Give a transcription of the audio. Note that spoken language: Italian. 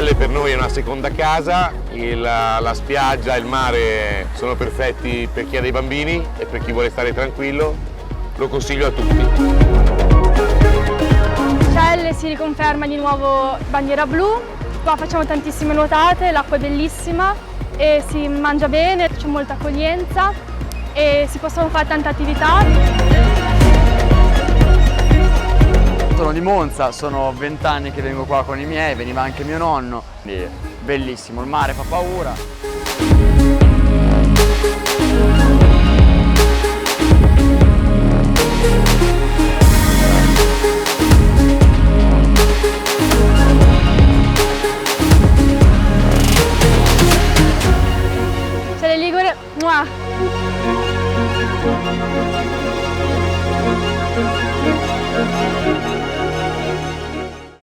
Celle per noi è una seconda casa, la spiaggia e il mare sono perfetti per chi ha dei bambini e per chi vuole stare tranquillo, lo consiglio a tutti. Celle si riconferma di nuovo bandiera blu, qua facciamo tantissime nuotate, l'acqua è bellissima e si mangia bene, c'è molta accoglienza e si possono fare tante attività. Sono di Monza, sono 20 anni che vengo qua con i miei, veniva anche mio nonno, quindi bellissimo, il mare fa paura. Celle Ligure, muah!